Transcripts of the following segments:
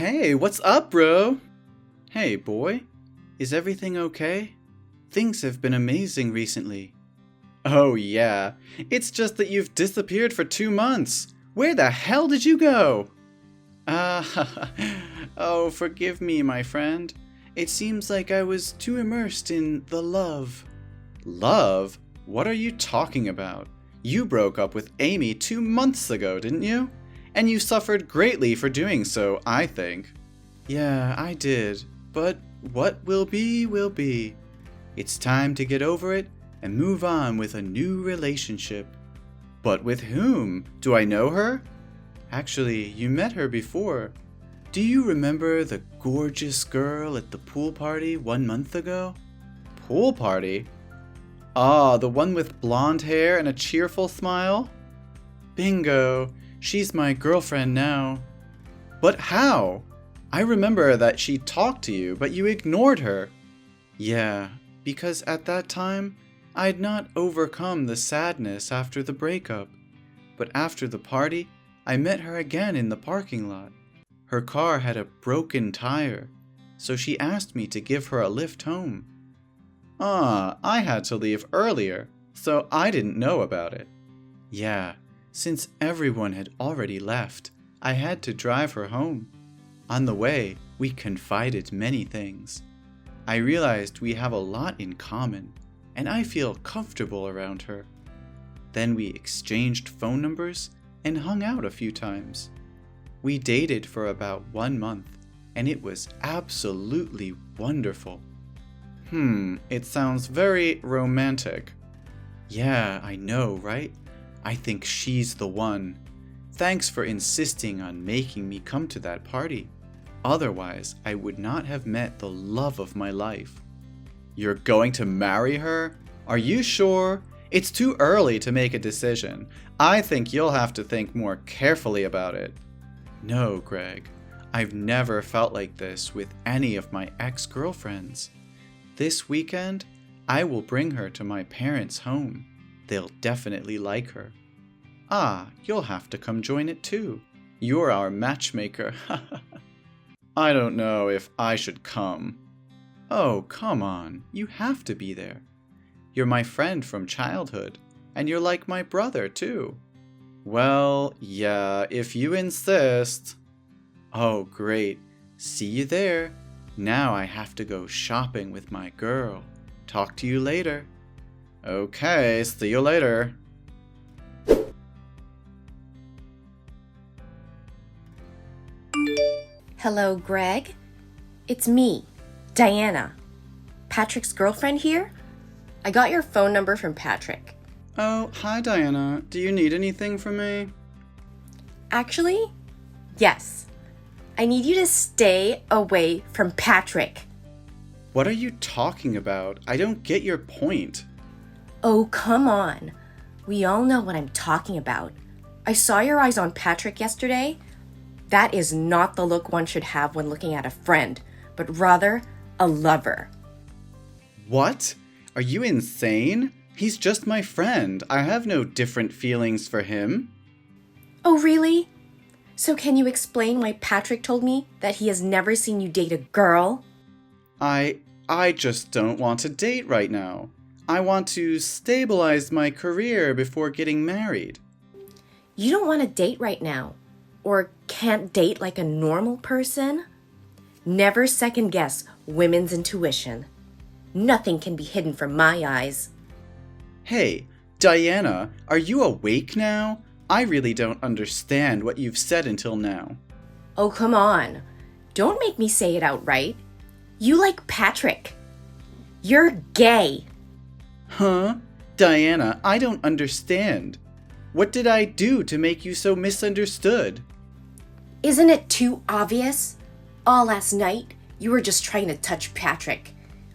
Hey, what's up, bro? Hey, boy. Is everything okay? Things have been amazing recently. Oh, yeah. It's just that you've disappeared for 2 months. Where the hell did you go? Oh, forgive me, my friend. It seems like I was too immersed in the love. Love? What are you talking about? You broke up with Amy 2 months ago, didn't you? And you suffered greatly for doing so, I think. Yeah, I did. But what will be, will be. It's time to get over it and move on with a new relationship. But with whom? Do I know her? Actually, you met her before. Do you remember the gorgeous girl at the pool party 1 month ago? Pool party? Ah, the one with blonde hair and a cheerful smile? Bingo! She's my girlfriend now. But how? I remember that she talked to you, but you ignored her. Yeah, because at that time, I'd not overcome the sadness after the breakup. But after the party, I met her again in the parking lot. Her car had a broken tire, so she asked me to give her a lift home. Ah, I had to leave earlier, so I didn't know about it. Yeah, since everyone had already left, I had to drive her home. On the way, we confided many things. I realized we have a lot in common, and I feel comfortable around her. Then we exchanged phone numbers and hung out a few times. We dated for about 1 month, and it was absolutely wonderful. It sounds very romantic. Yeah, I know, right? I think she's the one. Thanks for insisting on making me come to that party. Otherwise, I would not have met the love of my life. You're going to marry her? Are you sure? It's too early to make a decision. I think you'll have to think more carefully about it. No, Greg. I've never felt like this with any of my ex-girlfriends. This weekend, I will bring her to my parents' home. They'll definitely like her. Ah, you'll have to come join it too. You're our matchmaker. I don't know if I should come. Oh, come on. You have to be there. You're my friend from childhood, and you're like my brother too. Well, yeah, if you insist. Oh, great. See you there. Now I have to go shopping with my girl. Talk to you later. Okay, see you later. Hello, Greg. It's me, Diana. Patrick's girlfriend here. I got your phone number from Patrick. Oh, hi Diana. Do you need anything from me? Actually, yes. I need you to stay away from Patrick. What are you talking about? I don't get your point. Oh, come on. We all know what I'm talking about. I saw your eyes on Patrick yesterday. That is not the look one should have when looking at a friend, but rather a lover. What? Are you insane? He's just my friend. I have no different feelings for him. Oh, really? So can you explain why Patrick told me that he has never seen you date a girl? I just don't want to date right now. I want to stabilize my career before getting married. You don't want to date right now, or can't date like a normal person? Never second guess women's intuition. Nothing can be hidden from my eyes. Hey, Diana, are you awake now? I really don't understand what you've said until now. Oh, come on. Don't make me say it outright. You like Patrick. You're gay. Huh? Diana, I don't understand. What did I do to make you so misunderstood? Isn't it too obvious? All last night, you were just trying to touch Patrick.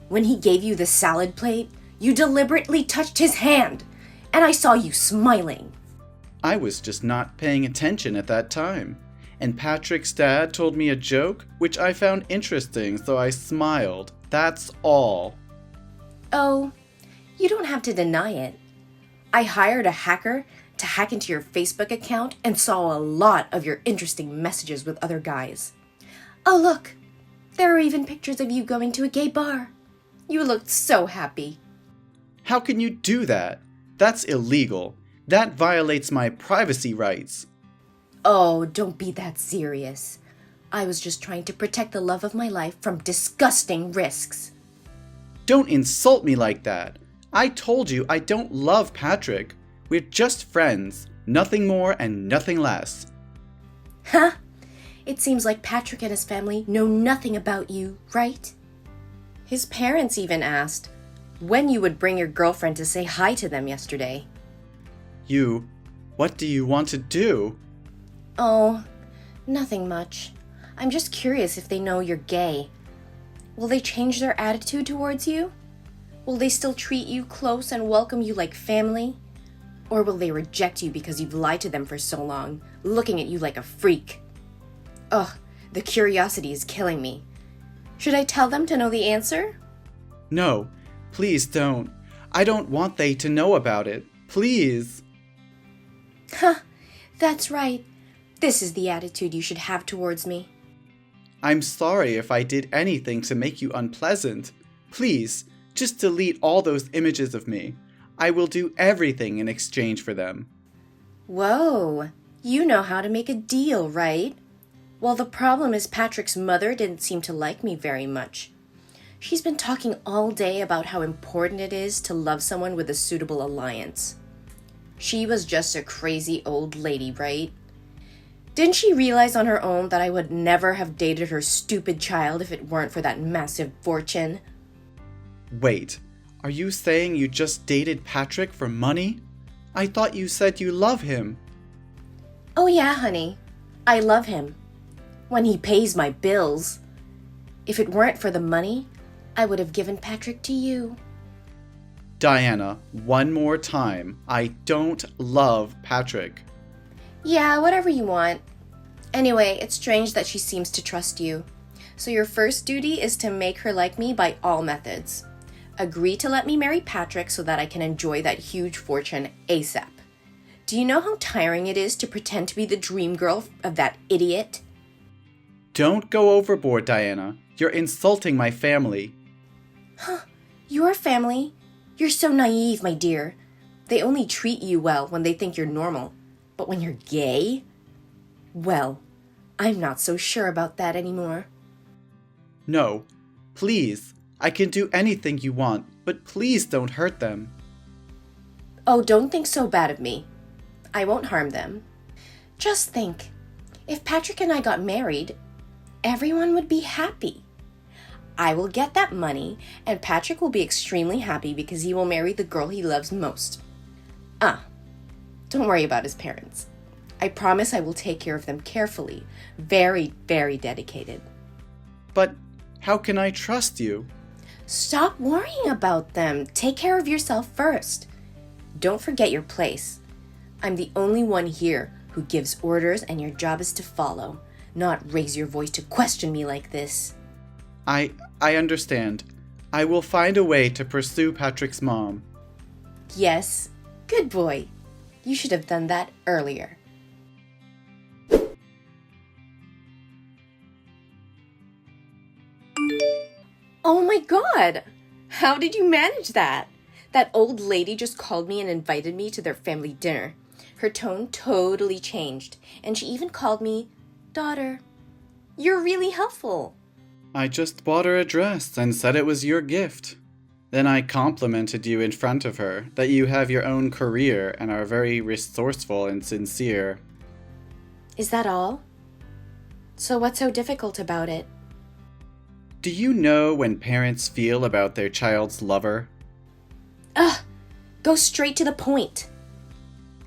When he gave you the salad plate, you deliberately touched his hand, and I saw you smiling. I was just not paying attention at that time, and Patrick's dad told me a joke which I found interesting, so I smiled. That's all. Oh, you don't have to deny it. I hired a hacker to hack into your Facebook account and saw a lot of your interesting messages with other guys. Oh, look! There are even pictures of you going to a gay bar. You looked so happy. How can you do that? That's illegal. That violates my privacy rights. Oh, don't be that serious. I was just trying to protect the love of my life from disgusting risks. Don't insult me like that. I told you I don't love Patrick. We're just friends. Nothing more and nothing less. Huh? It seems like Patrick and his family know nothing about you, right? His parents even asked when you would bring your girlfriend to say hi to them yesterday. What do you want to do? Oh, nothing much. I'm just curious if they know you're gay. Will they change their attitude towards you? Will they still treat you close and welcome you like family? Or will they reject you because you've lied to them for so long, looking at you like a freak? Ugh, the curiosity is killing me. Should I tell them to know the answer? No, please don't. I don't want they to know about it. Please. Huh, that's right. This is the attitude you should have towards me. I'm sorry if I did anything to make you unpleasant. Please, just delete all those images of me. I will do everything in exchange for them. Whoa, you know how to make a deal, right? Well, the problem is Patrick's mother didn't seem to like me very much. She's been talking all day about how important it is to love someone with a suitable alliance. She was just a crazy old lady, right? Didn't she realize on her own that I would never have dated her stupid child if it weren't for that massive fortune? Wait, are you saying you just dated Patrick for money? I thought you said you love him. Oh yeah, honey. I love him. When he pays my bills. If it weren't for the money, I would have given Patrick to you. Diana, one more time. I don't love Patrick. Yeah, whatever you want. Anyway, it's strange that she seems to trust you. So your first duty is to make her like me by all methods. Agree to let me marry Patrick so that I can enjoy that huge fortune ASAP. Do you know how tiring it is to pretend to be the dream girl of that idiot? Don't go overboard, Diana. You're insulting my family. Huh, your family? You're so naive, my dear. They only treat you well when they think you're normal. But when you're gay? Well, I'm not so sure about that anymore. No, please. I can do anything you want, but please don't hurt them. Oh, don't think so bad of me. I won't harm them. Just think, if Patrick and I got married, everyone would be happy. I will get that money, and Patrick will be extremely happy because he will marry the girl he loves most. Don't worry about his parents. I promise I will take care of them carefully. Very, very dedicated. But how can I trust you? Stop worrying about them. Take care of yourself first. Don't forget your place. I'm the only one here who gives orders, and your job is to follow, not raise your voice to question me like this. I understand. I will find a way to pursue Patrick's mom. Yes, good boy. You should have done that earlier. Oh my God! How did you manage that? That old lady just called me and invited me to their family dinner. Her tone totally changed, and she even called me daughter. You're really helpful. I just bought her a dress and said it was your gift. Then I complimented you in front of her, that you have your own career and are very resourceful and sincere. Is that all? So what's so difficult about it? Do you know when parents feel about their child's lover? Ugh! Go straight to the point.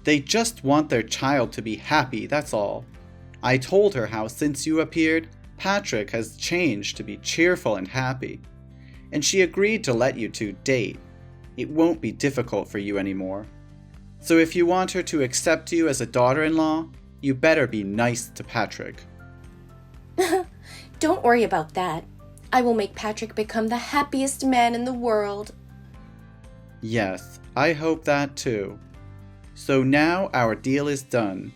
They just want their child to be happy, that's all. I told her how since you appeared, Patrick has changed to be cheerful and happy. And she agreed to let you two date. It won't be difficult for you anymore. So if you want her to accept you as a daughter-in-law, you better be nice to Patrick. Don't worry about that. I will make Patrick become the happiest man in the world. Yes, I hope that too. So now our deal is done.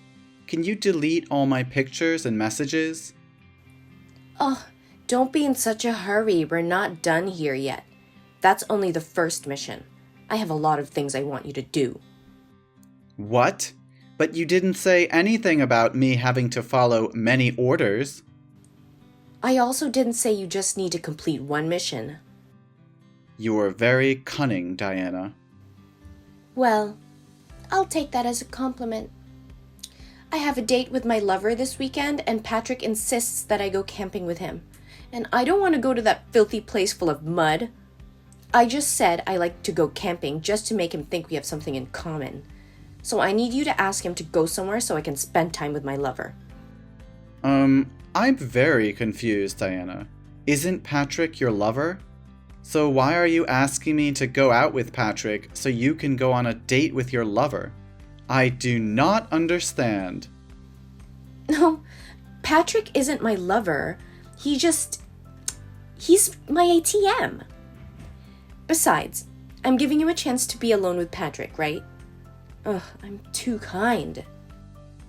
Can you delete all my pictures and messages? Oh, don't be in such a hurry. We're not done here yet. That's only the first mission. I have a lot of things I want you to do. What? But you didn't say anything about me having to follow many orders. I also didn't say you just need to complete one mission. You're very cunning, Diana. Well, I'll take that as a compliment. I have a date with my lover this weekend, and Patrick insists that I go camping with him. And I don't want to go to that filthy place full of mud. I just said I like to go camping just to make him think we have something in common. So I need you to ask him to go somewhere so I can spend time with my lover. I'm very confused, Diana. Isn't Patrick your lover? So why are you asking me to go out with Patrick so you can go on a date with your lover? I do not understand. No, Patrick isn't my lover. He's my ATM. Besides, I'm giving you a chance to be alone with Patrick, right? Ugh, I'm too kind.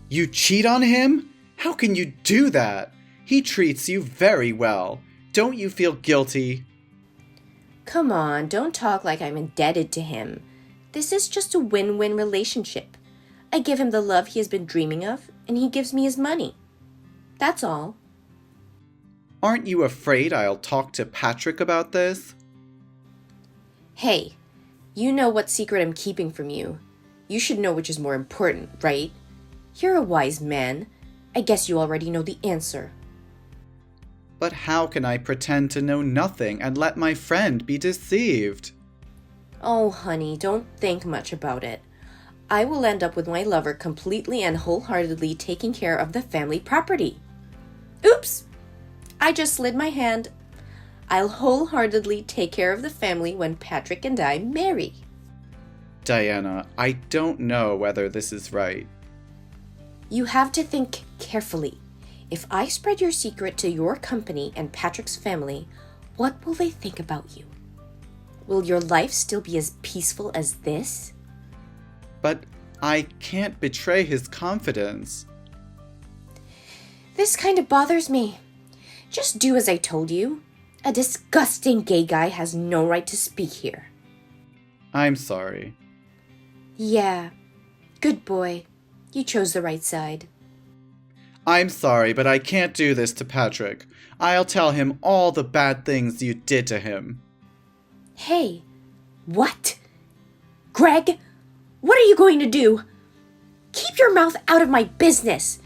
You cheat on him? How can you do that? He treats you very well. Don't you feel guilty? Come on, don't talk like I'm indebted to him. This is just a win-win relationship. I give him the love he has been dreaming of, and he gives me his money. That's all. Aren't you afraid I'll talk to Patrick about this? Hey, you know what secret I'm keeping from you. You should know which is more important, right? You're a wise man. I guess you already know the answer. But how can I pretend to know nothing and let my friend be deceived? Oh, honey, don't think much about it. I will end up with my lover completely and wholeheartedly taking care of the family property. Oops! I just slid my hand. I'll wholeheartedly take care of the family when Patrick and I marry. Diana, I don't know whether this is right. You have to think carefully. If I spread your secret to your company and Patrick's family, what will they think about you? Will your life still be as peaceful as this? But I can't betray his confidence. This kind of bothers me. Just do as I told you. A disgusting gay guy has no right to speak here. I'm sorry. Yeah, good boy. You chose the right side. I'm sorry, but I can't do this to Patrick. I'll tell him all the bad things you did to him. Hey, what? Greg, what are you going to do? Keep your mouth out of my business.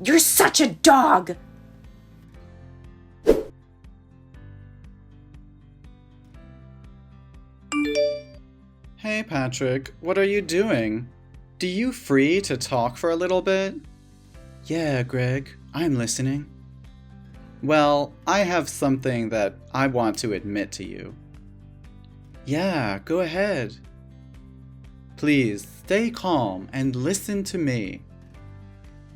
You're such a dog. Hey, Patrick, what are you doing? Do you free to talk for a little bit? Yeah, Greg, I'm listening. Well, I have something that I want to admit to you. Yeah, go ahead. Please, stay calm and listen to me.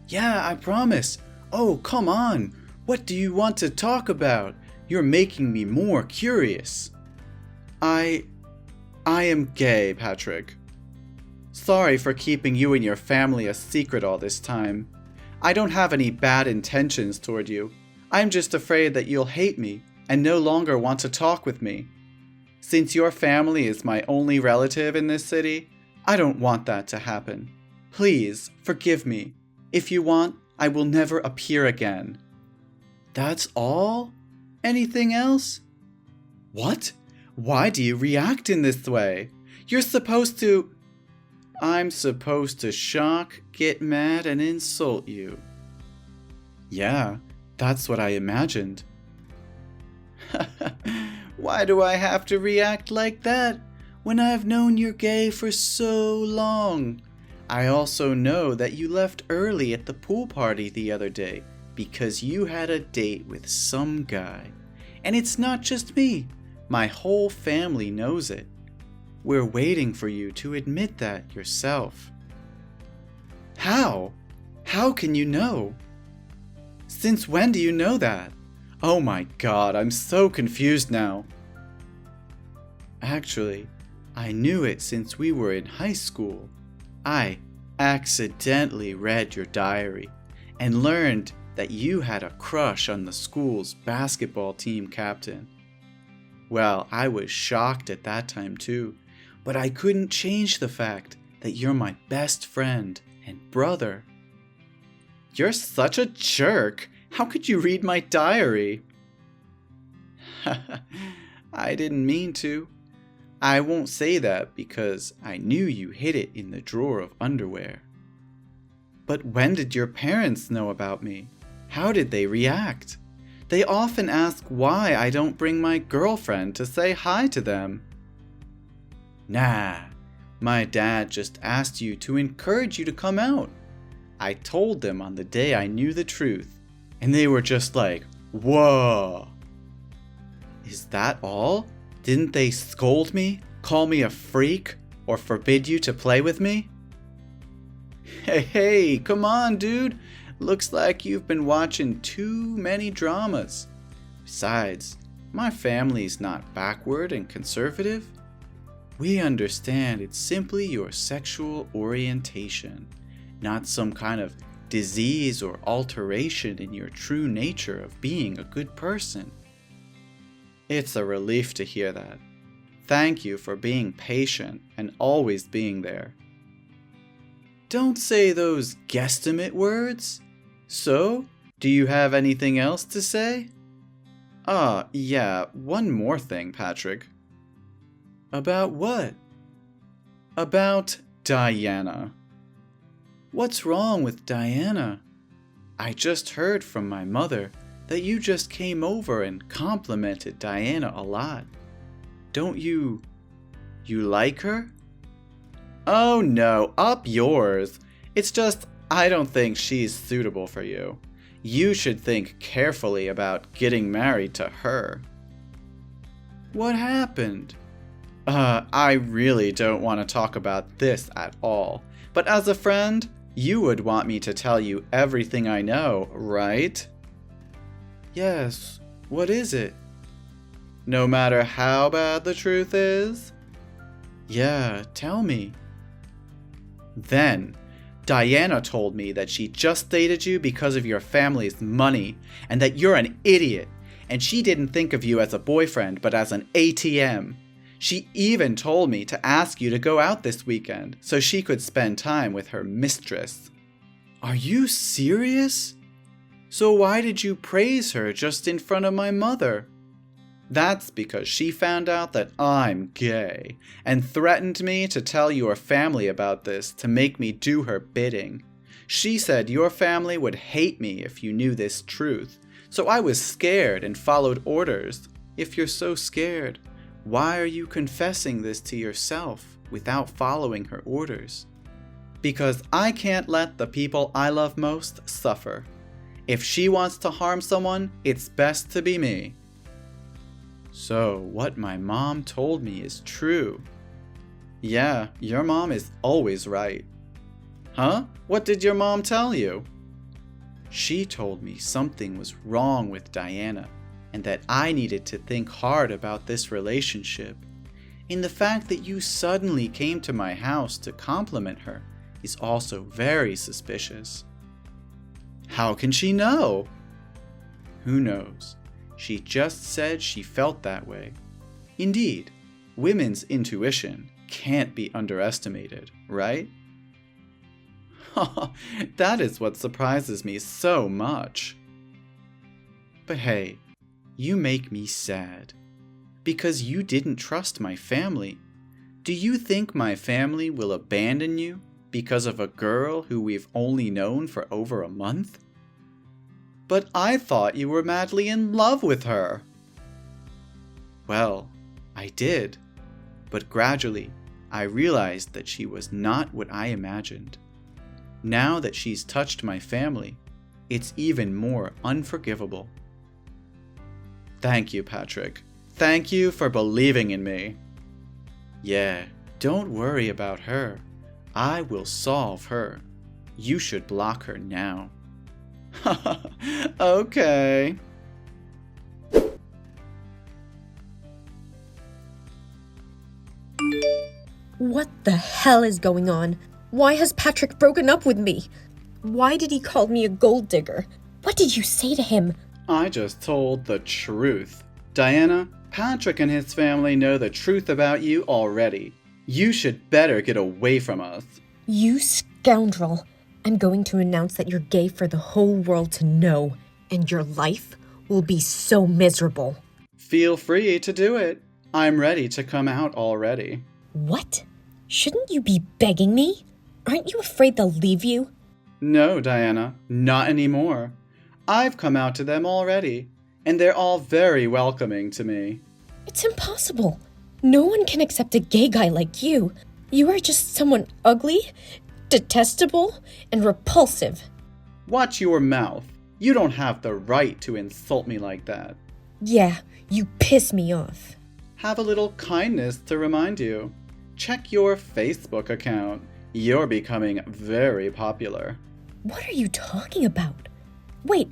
Yeah, I promise. Oh, come on. What do you want to talk about? You're making me more curious. I am gay, Patrick. Sorry for keeping you and your family a secret all this time. I don't have any bad intentions toward you. I'm just afraid that you'll hate me and no longer want to talk with me. Since your family is my only relative in this city, I don't want that to happen. Please, forgive me. If you want, I will never appear again. That's all? Anything else? What? Why do you react in this way? You're supposed to... I'm supposed to shock, get mad, and insult you. Yeah, that's what I imagined. Why do I have to react like that when I've known you're gay for so long? I also know that you left early at the pool party the other day because you had a date with some guy. And it's not just me. My whole family knows it. We're waiting for you to admit that yourself. How? How can you know? Since when do you know that? Oh my God, I'm so confused now. Actually, I knew it since we were in high school. I accidentally read your diary and learned that you had a crush on the school's basketball team captain. Well, I was shocked at that time too, but I couldn't change the fact that you're my best friend and brother. You're such a jerk! How could you read my diary? I didn't mean to. I won't say that because I knew you hid it in the drawer of underwear. But when did your parents know about me? How did they react? They often ask why I don't bring my girlfriend to say hi to them. Nah, my dad just asked you to encourage you to come out. I told them on the day I knew the truth, and they were just like, whoa. Is that all? Didn't they scold me, call me a freak, or forbid you to play with me? Hey, come on, dude. Looks like you've been watching too many dramas. Besides, my family's not backward and conservative. We understand it's simply your sexual orientation, not some kind of disease or alteration in your true nature of being a good person. It's a relief to hear that. Thank you for being patient and always being there. Don't say those guesstimate words. So, do you have anything else to say? Yeah, one more thing, Patrick. About what? About Diana. What's wrong with Diana? I just heard from my mother that you just came over and complimented Diana a lot. Don't you like her? Oh no, up yours. It's just I don't think she's suitable for you. You should think carefully about getting married to her. What happened? I really don't want to talk about this at all. But as a friend, you would want me to tell you everything I know, right? Yes, what is it? No matter how bad the truth is? Yeah, tell me. Then, Diana told me that she just dated you because of your family's money, and that you're an idiot, and she didn't think of you as a boyfriend but as an ATM. She even told me to ask you to go out this weekend so she could spend time with her mistress. Are you serious? So why did you praise her just in front of my mother? That's because she found out that I'm gay and threatened me to tell your family about this to make me do her bidding. She said your family would hate me if you knew this truth, so I was scared and followed orders. If you're so scared, why are you confessing this to yourself without following her orders? Because I can't let the people I love most suffer. If she wants to harm someone, it's best to be me. So, what my mom told me is true. Yeah, your mom is always right. Huh? What did your mom tell you? She told me something was wrong with Diana, and that I needed to think hard about this relationship. And the fact that you suddenly came to my house to compliment her is also very suspicious. How can she know? Who knows? She just said she felt that way. Indeed, women's intuition can't be underestimated, right? That is what surprises me so much. But hey, you make me sad. Because you didn't trust my family. Do you think my family will abandon you because of a girl who we've only known for over a month? But I thought you were madly in love with her. Well, I did. But gradually, I realized that she was not what I imagined. Now that she's touched my family, it's even more unforgivable. Thank you, Patrick. Thank you for believing in me. Yeah, don't worry about her. I will solve her. You should block her now. Okay. What the hell is going on? Why has Patrick broken up with me? Why did he call me a gold digger? What did you say to him? I just told the truth. Diana, Patrick and his family know the truth about you already. You should better get away from us. You scoundrel. I'm going to announce that you're gay for the whole world to know, and your life will be so miserable. Feel free to do it. I'm ready to come out already. What? Shouldn't you be begging me? Aren't you afraid they'll leave you? No, Diana, not anymore. I've come out to them already, and they're all very welcoming to me. It's impossible. No one can accept a gay guy like you. You are just someone ugly, detestable, and repulsive. Watch your mouth. You don't have the right to insult me like that. Yeah, you piss me off. Have a little kindness to remind you. Check your Facebook account. You're becoming very popular. What are you talking about? Wait,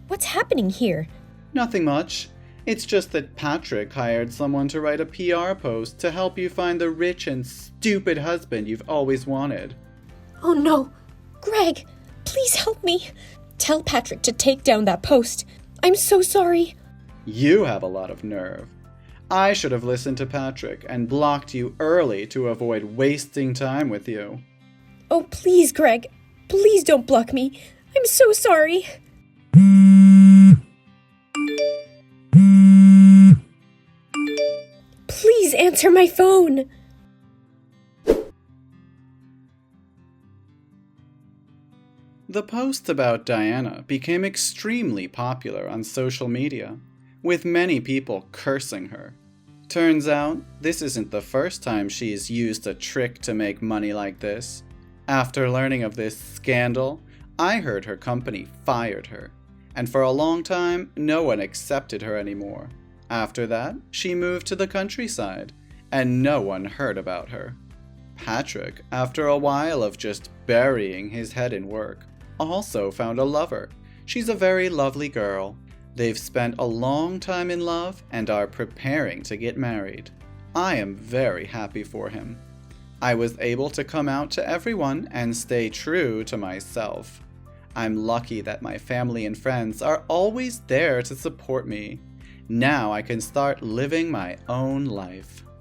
what's happening here? Nothing much. It's just that Patrick hired someone to write a PR post to help you find the rich and stupid husband you've always wanted. Oh no! Greg, please help me! Tell Patrick to take down that post. I'm so sorry. You have a lot of nerve. I should have listened to Patrick and blocked you early to avoid wasting time with you. Oh, please, Greg. Please don't block me. I'm so sorry. Please answer my phone. The post about Diana became extremely popular on social media, with many people cursing her. Turns out, this isn't the first time she's used a trick to make money like this. After learning of this scandal, I heard her company fired her, and for a long time, no one accepted her anymore. After that, she moved to the countryside, and no one heard about her. Patrick, after a while of just burying his head in work, also found a lover. She's a very lovely girl. They've spent a long time in love and are preparing to get married. I am very happy for him. I was able to come out to everyone and stay true to myself. I'm lucky that my family and friends are always there to support me. Now I can start living my own life.